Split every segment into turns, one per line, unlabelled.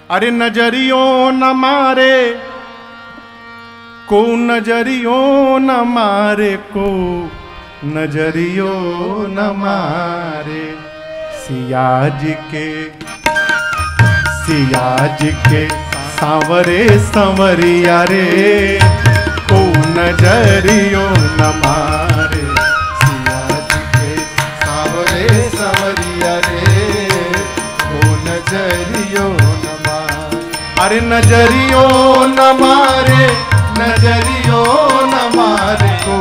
अरे नजरियों न मारे को, नजरियों न मारे को, नजरियों न मारे। सिया जी के सांवरे संवरिया रे, को नजरियों न मारे। सिया जी के सांवरे संवरिया रे, को नजरियों न मारे। अरे नजरियों न मारे, नजरियों न मारे को,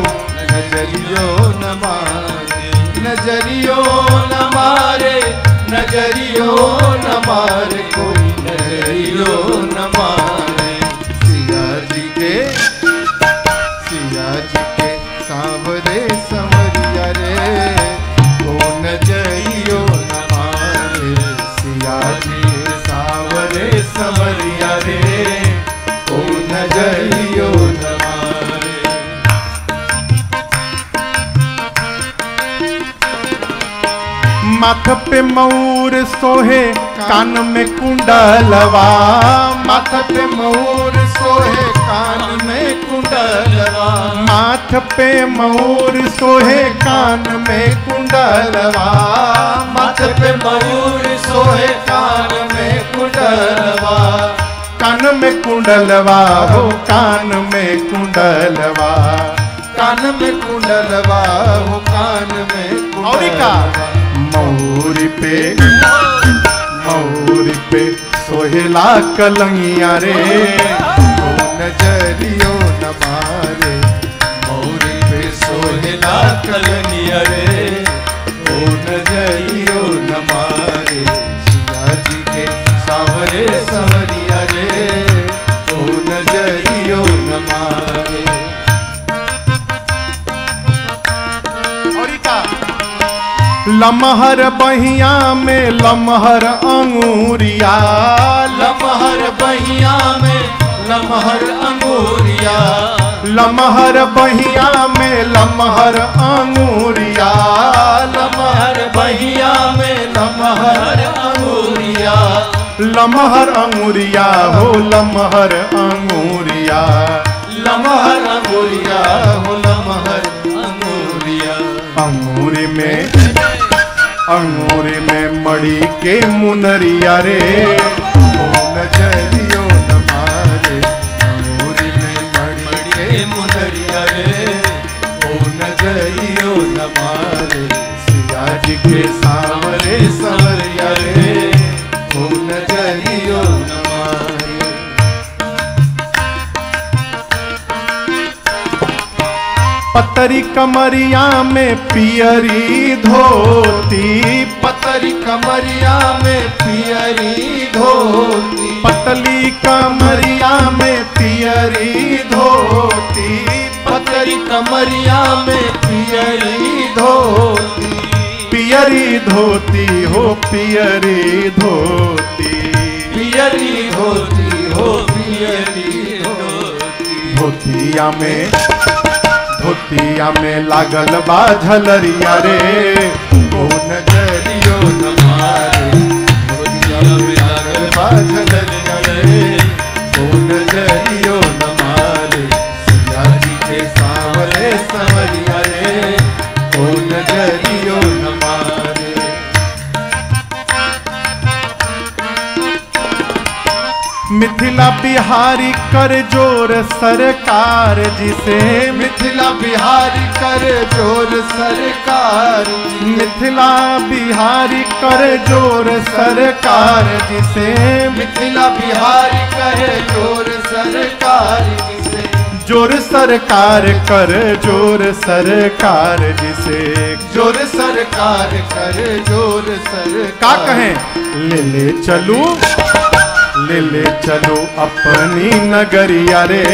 नजरियों न मारे। नजरियों न मारे, नजरियों न मारे कोई, नजरियों न मारे। सिया जी के सांवरे संवरिया रे, को नजरियों न मारे। सिया जी के सांवरे संवरिया रे, को नजरियों न मारे। माथ पे मयूर सोहे, कान में कुंडलवा। माथ पे मयूर सोहे, कान में कुंडलवा। माथ पे मयूर सोहे, कान में कुंडलवा। माथ पे मयूर सोहे, कान में कुंडलवा। कान में कुंडलवा हो, कान में कुंडलवा। कान में कुंडलवा हो, कान में कुंडलवा। मऊरी पे सोहेला कलंगिया रे, को नजरियों न मारे। मऊरी पे सोहेला कलंगिया रे, को नजरियों न मारे। सिया जी के सांवरे संवरिया रे, को नजरियों न मारे। लमहर बहिया में लमहर अंगूरिया। लमहर बहिया में लमहर अंगूरिया। लमहर बहिया में लमहर अंगूरिया। लमहर बहिया में लमहर अंगूरिया। लमहर अंगूरिया हो, लमहर अंगूरिया। लमहर अंगूरिया हो, लमहर अंगूरिया। अंगूरी में मड़ी के मुनरिया रे, को नजरियों न मारे। अंगूरी में मड़ी के मुनरिया रे, को नजरियों न मारे। सिया जी के सांवरे संवरिया रे, को नजरियों न मारे। पतरी कमरिया में पियरी धोती। पतरी कमरिया में पियरी धोती। पतली कमरिया में पियरी धोती। पतरी कमरिया में पियरी धोती। पियरी धोती हो, पियरी धोती। पियरी धोती हो, पियरी धोती। धोतिया में लागल बा झलरिया रे, को नजरियों न मारे। धोतिया में लागल बा झलरिया रे, को नजरियों न मारे। सिया जी के सांवरे संवरिया रे, को नजरियों न मारे। मिथिला बिहारी कर जोर सरकार जिसे। मिथिला बिहारी कर जोर सरकार। मिथिला बिहारी कर जोर सरकार जिसे। मिथिला बिहारी कर जोर सरकार जिसे। जोर सरकार कर, जोर सरकार जिसे। जोर सरकार कर, जोर सरकार। का कहें ले चलो अपनी नगरिया रे,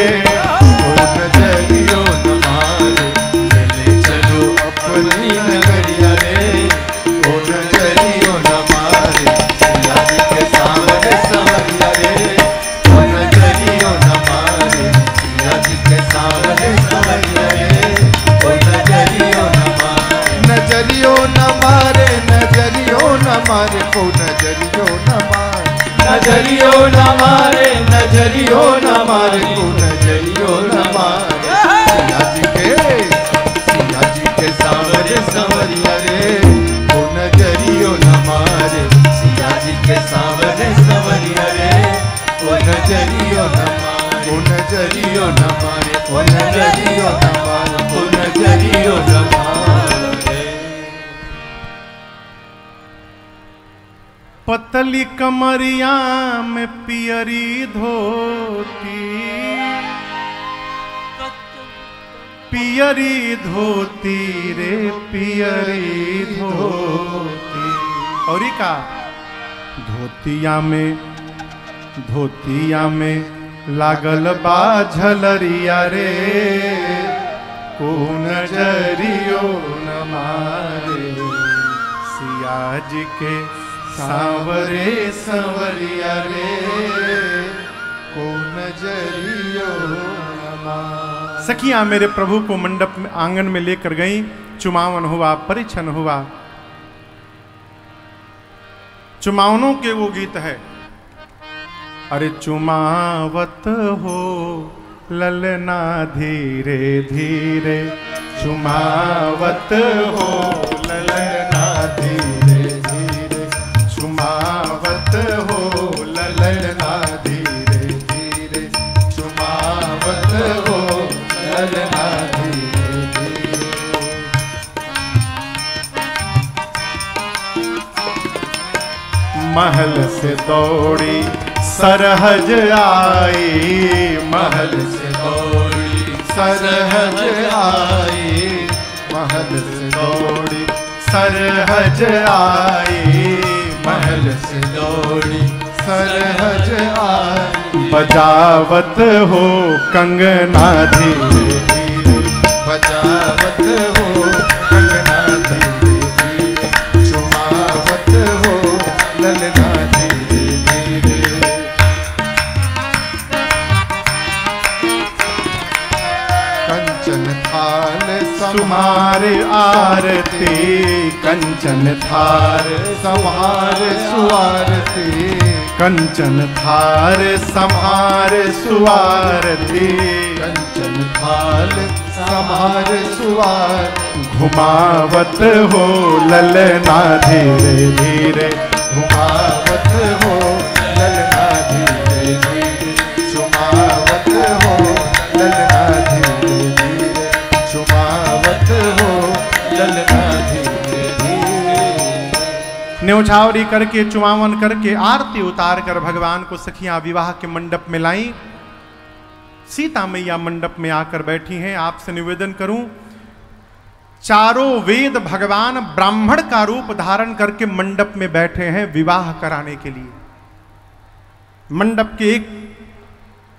को नजरियों न मारे। ले चलो अपनी नगरिया रे, को नजरियों न मारे। सिया जी के सांवरे संवरिया रे, को नजरियों न मारे। सिया जी के सांवरे संवरिया रे, को नजरियों न मारे। नजरियों न मारे, नजरियों न मारे, को नजरियों न मारे। नजरियों न मारे, नजरियो न मारे, को नजरियो न मारे। सिया जी के सांवरे संवरिया रे, को नजरियो न मारे। सिया जी के सांवरे संवरिया रे, को नजरियो न मारे, को नजरियो न मारे, को नजरियो न मारे, को नजरियो न मारे।
पतली कमरिया में पियरी धोती, पियरी धोती रे पियरी धोती। और का धोतिया में लागल बा झलरिया रे, को नजरियो न मारे। सिया जी के सांवरे संवरिया रे, को नजरियो न मारे। सखियां मेरे प्रभु को मंडप में आंगन में लेकर गई, चुमावन हुआ, परिछन हुआ। चुमावनों के वो गीत है, अरे चुमावत हो ललना धीरे धीरे, चुमावत हो ललना धीरे धीरे, चुमावत हो ललना धीरे धीरे, चुमावत हो ललना धीरे धीरे। महल से दौड़ी सरहज आई, महल से दौड़ी सरहज आई, महल से दौड़ी सरहज आई, महल से दौड़ी सरहज आई। बजावत हो कंगना धीरे धीरे, बजावत हो कंगना धीरे धीरे, चुमावत हो ललना धीरे धीरे। कंचन थाल संहार आरती, कंचन थार संहार सुआरती, कंचन थार संहार सुआरती, कंचन थाल संहार सुआर। घुमावत हो ललना धीरे धीरे, घुमावत हो ललना धीरे धीरे, चुमावत हो ललना धीरे धीरे, चुमावत हो ललना धीरे धीरे। न्यौछावरी करके, चुमावन करके, आरती उतार कर भगवान को सखियां विवाह के मंडप में लाई। सीता मैया मंडप में आकर बैठी हैं। आपसे निवेदन करूं, चारों वेद भगवान ब्राह्मण का रूप धारण करके मंडप में बैठे हैं विवाह कराने के लिए। मंडप के एक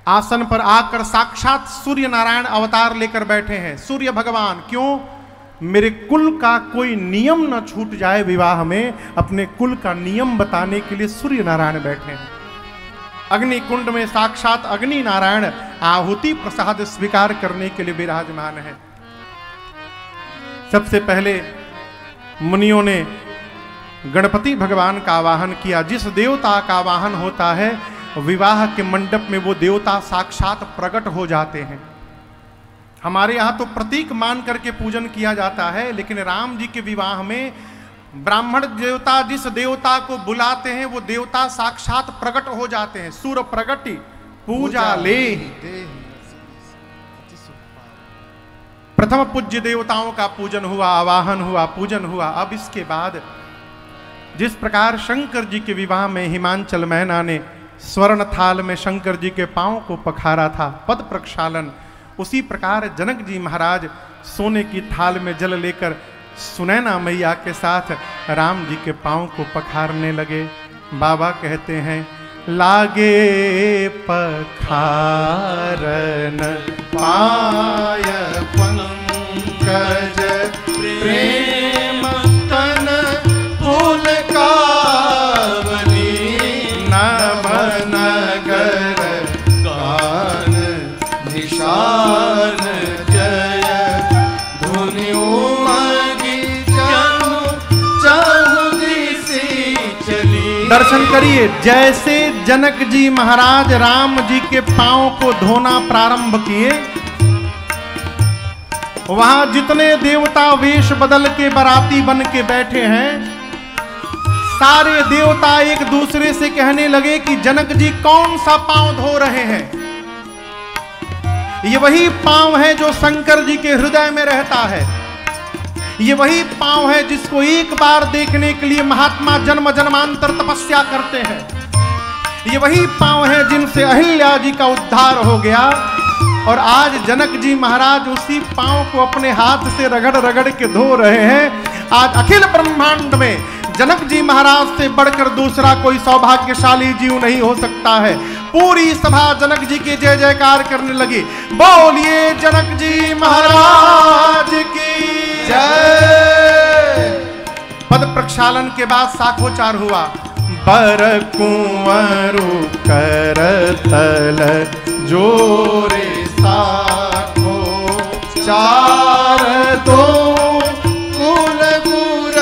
आसन पर आकर साक्षात सूर्य नारायण अवतार लेकर बैठे हैं। सूर्य भगवान, क्यों? मेरे कुल का कोई नियम न छूट जाए विवाह में, अपने कुल का नियम बताने के लिए सूर्य नारायण बैठे हैं। अग्नि कुंड में साक्षात अग्नि नारायण आहुति प्रसाद स्वीकार करने के लिए विराजमान है। सबसे पहले मुनियों ने गणपति भगवान का आवाहन किया। जिस देवता का आवाहन होता है विवाह के मंडप में वो देवता साक्षात प्रकट हो जाते हैं। हमारे यहाँ तो प्रतीक मान करके पूजन किया जाता है, लेकिन राम जी के विवाह में ब्राह्मण देवता जिस देवता को बुलाते हैं वो देवता साक्षात प्रकट हो जाते हैं। सूर प्रगति पूजा ले। प्रथम पूज्य देवताओं का पूजन हुआ, आवाहन हुआ, पूजन हुआ। अब इसके बाद जिस प्रकार शंकर जी के विवाह में हिमांचल मैना ने स्वर्ण थाल में शंकर जी के पांव को पखारा था, पद प्रक्षालन, उसी प्रकार जनक जी महाराज सोने की थाल में जल लेकर सुनैना मैया के साथ राम जी के पांव को पखारने लगे। बाबा कहते हैं लागे पखारन पाय पंकज प्रेम तन फूल कावनी नभ नगर गान निशान जय धुनि उमगी जनु चहुदिसी चली। दर्शन करिए, जैसे जनक जी महाराज राम जी के पांव को धोना प्रारंभ किए, वहां जितने देवता वेश बदल के बराती बन के बैठे हैं, सारे देवता एक दूसरे से कहने लगे कि जनक जी कौन सा पांव धो रहे हैं। ये वही पांव है जो शंकर जी के हृदय में रहता है। ये वही पांव है जिसको एक बार देखने के लिए महात्मा जन्म जन्मांतर तपस्या करते हैं। ये वही पांव है जिनसे अहिल्या जी का उद्धार हो गया। और आज जनक जी महाराज उसी पांव को अपने हाथ से रगड़ रगड़ के धो रहे हैं। आज अखिल ब्रह्मांड में जनक जी महाराज से बढ़कर दूसरा कोई सौभाग्यशाली जीव नहीं हो सकता है। पूरी सभा जनक जी की जय जयकार करने लगी। बोलिए जनक जी महाराज की जय। पद प्रक्षालन के बाद साखोचार हुआ। बर कुंवरु करतल जोरे साखो चार दो कुल गुर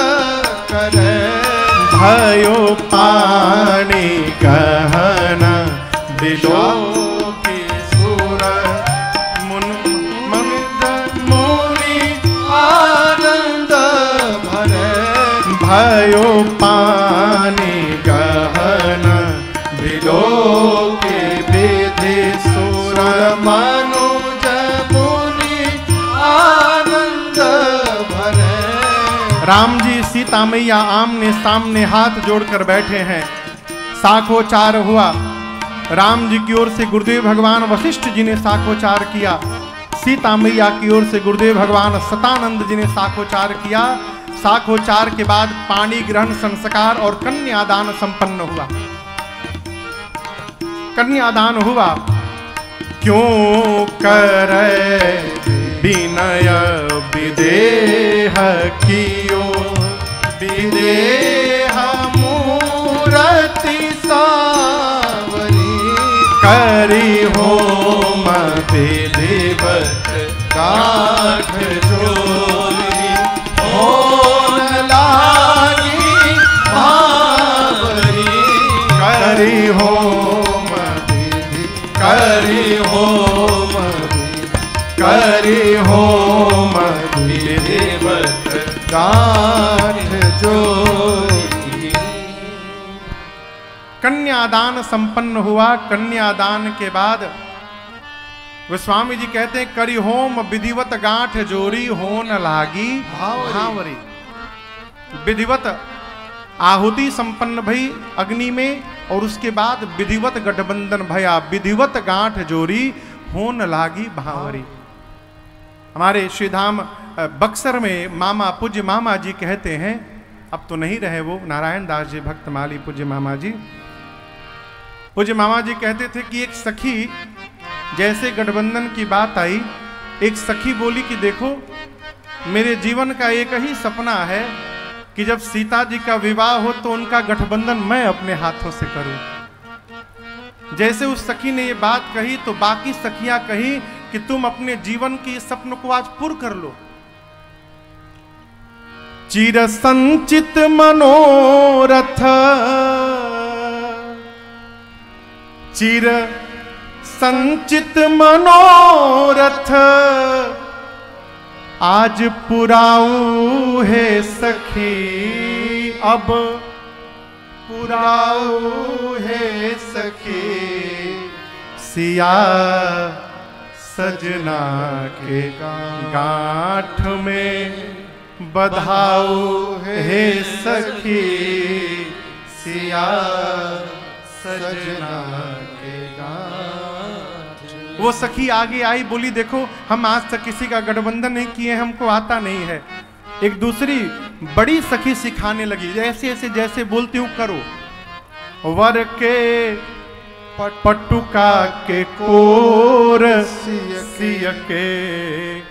कर भयो पानी गहना दिलो की सुर मुन मुनि आनंद भरे भयो पानी गहना दिलो के विधि सुर मनुज मुनि आनंद भरे। राम जी सीता मैया आमने सामने हाथ जोड़कर बैठे हैं। साखोचार हुआ। राम जी की ओर से गुरुदेव भगवान वशिष्ठ जी ने साखोचार किया। सीता मैया की ओर से गुरुदेव भगवान सतानंद जी ने साखोचार किया। साखोचार के बाद पानी ग्रहण संस्कार और कन्यादान संपन्न हुआ। कन्यादान हुआ। क्यों करे विनय विदेह कियो विदेह मूरति सावरी करी होम विधिवत काठ जोरी होन लागी भावरी करी होम विधि करी होम करी होम विधिवत काठ जोरी। कन्यादान संपन्न हुआ। कन्यादान के बाद गोस्वामी जी कहते हैं करी होम विधिवत गांठ जोरी होन लागी भावरी। विधिवत आहुति संपन्न भई अग्नि में और उसके बाद विधिवत गठबंधन भया। विधिवत गांठ जोरी होन लागी भावरी। हमारे श्रीधाम बक्सर में मामा पूज्य मामा जी कहते हैं, अब तो नहीं रहे वो, नारायण दास जी भक्तमाली पूज्य मामा जी। पूज्य मामा जी कहते थे कि एक सखी, जैसे गठबंधन की बात आई, एक सखी बोली कि देखो मेरे जीवन का एक ही सपना है कि जब सीता जी का विवाह हो तो उनका गठबंधन मैं अपने हाथों से करूं। जैसे उस सखी ने ये बात कही तो बाकी सखियां कही कि तुम अपने जीवन के सपन को आज पूर्ण कर लो। चिर संचित मनोरथ चिर संचित मनोरथ आज पुराऊ है सखी अब पुराऊ है सखी सिया सजना के गांठ में बधाऊ है सखी सिया सजना के गांठ। वो सखी आगे आई, बोली देखो हम आज तक किसी का गठबंधन नहीं किए, हमको आता नहीं है। एक दूसरी बड़ी सखी सिखाने लगी, ऐसे ऐसे जैसे बोलती हूं करो। वर के पटुका के कोर सिय के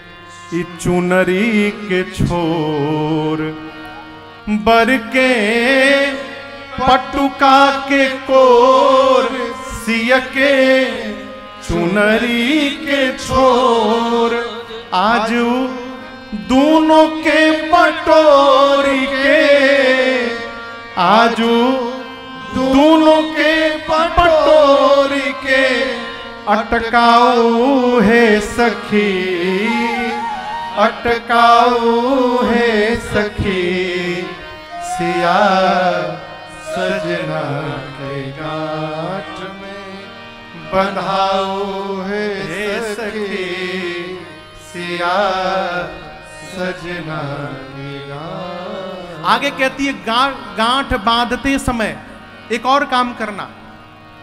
चुनरी के छोर बर के पटुका के कोर सिय के चुनरी के छोर आज दोनों के पटोरी के आजू दोनों के बटोर के अटकाऊ है सखी, अटकाऊ है सखी, सिया सजना के गांठ में बंधाऊ है सखी, सिया सजना के गांठ।
आगे कहती है गांठ बांधते समय एक और काम करना,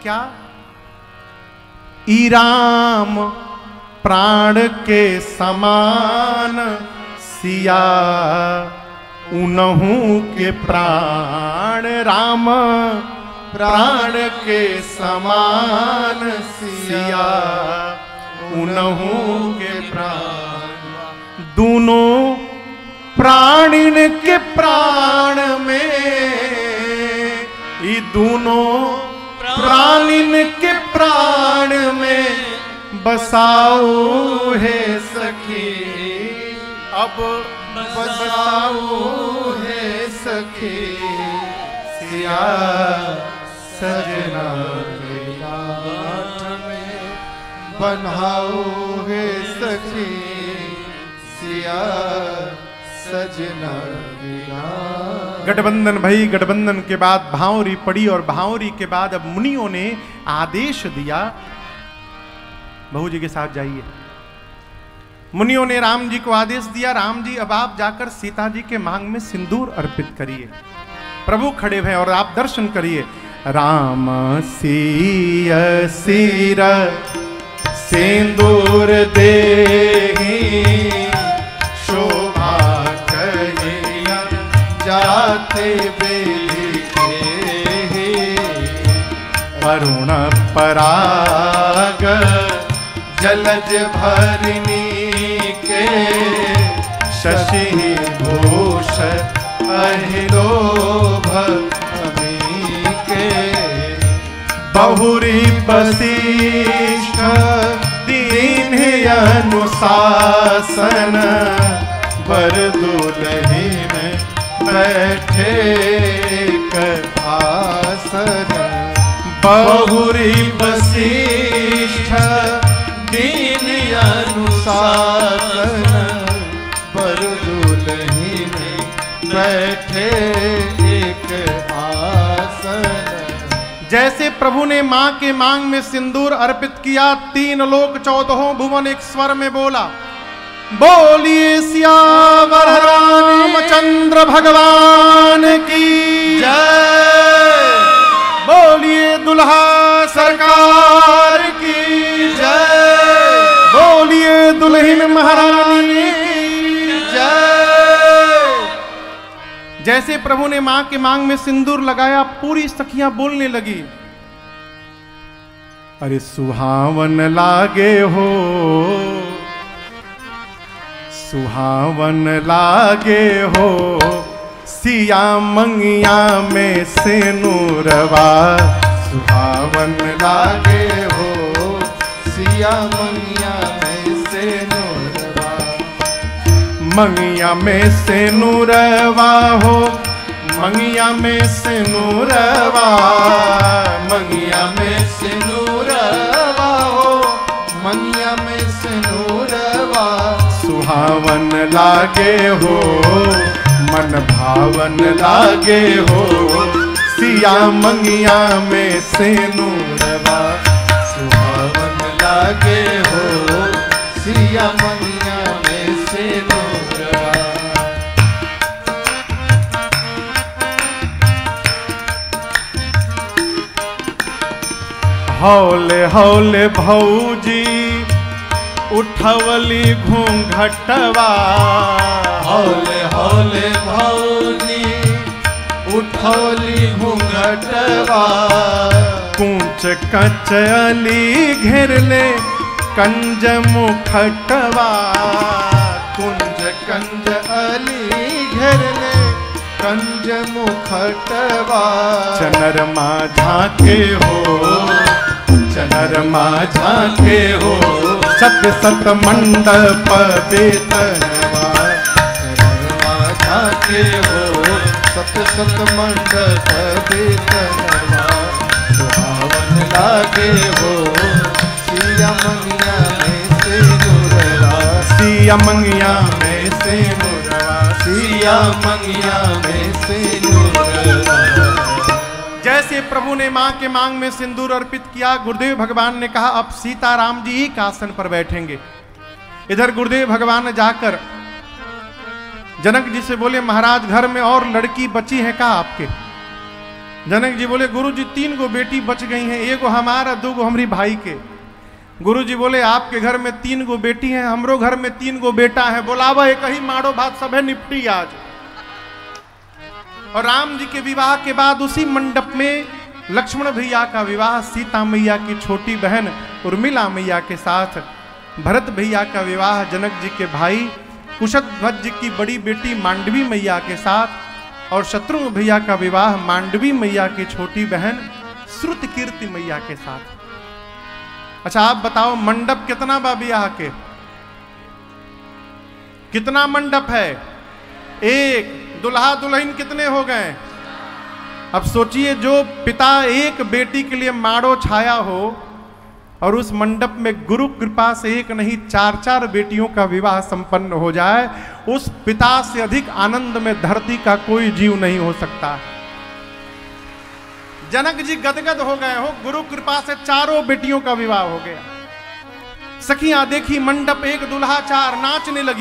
क्या? ईराम प्राण के समान, सिया उनहु के प्राण, राम प्राण के समान, सिया उनहु के प्राण। दोनों प्राणिन के प्राण में, ये दोनों प्राणिन के प्राण में बसाओ है सखी, अब बसाओ है सखी, सिया सजना के गांठ में बंधाओ है सखी, सिया सजना के गांठ। गठबंधन भई, गठबंधन के बाद भांवरी पड़ी और भांवरी के बाद अब मुनियों ने आदेश दिया, बहू जी के साथ जाइए। मुनियों ने राम जी को आदेश दिया, राम जी अब आप जाकर सीता जी के मांग में सिंदूर अर्पित करिए। प्रभु खड़े हैं और आप दर्शन करिए। राम सिय सिर सिंदूर देहि, शोभा कहिया जाते बेलिखे, अरुण पराग जलज भरनी के, शशि भूष अहिलोभ अमी के, बहुरी वशिष्ठ दीन अनुशासन, वर दुलही में बैठे आसन, बहुरी वशिष्ठ दीन अनुशासन, पर दुलही में बैठे एक आसन। जैसे प्रभु ने मां के मांग में सिंदूर अर्पित किया, 3 लोक 14 भुवन एक स्वर में बोला, बोलिए सियावर रामचंद्र भगवान की जय, बोलिए दुल्हा सरकार की जय, बोलिए दुल्हन महारानी की जय। जैसे प्रभु ने मां के मांग में सिंदूर लगाया, पूरी सखियां बोलने लगी, अरे सुहावन लागे हो, सुहावन लागे हो, सिया मंगिया में सिंदूरवा, सुहावन लागे हो, सिया मंगिया में सिंदूरवा, मंगिया में सिंदूरवा हो, मंगिया में सिंदूरवा, मंगिया में सिंदूरवा हो, मंगिया में सिंदूरवा, सुहावन लागे हो, मन भावन लागे हो, सिया मंगिया में सिंदूरवा, सुहावन लागे हो, सिया मंगिया में सिंदूरवा। हौले हौले भौजी उठवली घूंघटवा, हौले हौले भौजी उठवली घूंघटवा, कूच कचली घेरले कंज मुखटवा, कुंज कंज अली घेरले कंज मुखटवा, चनरमा झाके हो, चनरमा झाके हो, सत सत मंडप बेतनवा, चनरमा झाके हो, सत सत मंडप बेतनवा, सुहावन लागे हो सिया मंगिया में से नूरवा
सिया मंगिया में से नूरवा
सिया मंगिया में से नूरवा।
जैसे प्रभु ने मां के मांग में सिंदूर अर्पित किया, गुरुदेव भगवान ने कहा अब सीताराम जी एक आसन पर बैठेंगे। इधर गुरुदेव भगवान जाकर जनक जी से बोले महाराज घर में और लड़की बची है का आपके? जनक जी बोले गुरु जी 3 गो बेटी बच गई हैं, 1 गो हमारा 2 गो हमारी भाई के। गुरु जी बोले आपके घर में 3 गो बेटी हैं, हमरो घर में 3 गो बेटा है, बोलावा एक ही मारो बात सब है निपटी आज। और राम जी के विवाह के बाद उसी मंडप में लक्ष्मण भैया का विवाह सीता मैया की छोटी बहन उर्मिला मैया के साथ, भरत भैया का विवाह जनक जी के भाई कुशध्वज जी की बड़ी बेटी मांडवी मैया के साथ, और शत्रुघ्न भैया का विवाह मांडवी मैया की छोटी बहन श्रुतकीर्ति मैया के साथ। अच्छा आप बताओ मंडप कितना बा ब्याह के? कितना मंडप है? 1। दुल्हा दुल्हन कितने हो गए? अब सोचिए जो पिता एक बेटी के लिए माड़ो छाया हो और उस मंडप में गुरु कृपा से 1 नहीं 4-4 बेटियों का विवाह संपन्न हो जाए, उस पिता से अधिक आनंद में धरती का कोई जीव नहीं हो सकता। जनक जी गदगद हो गए हो, गुरु कृपा से 4 बेटियों का विवाह हो गया। सखियां देखी मंडप 1 दुल्हा 4 नाचने लगी।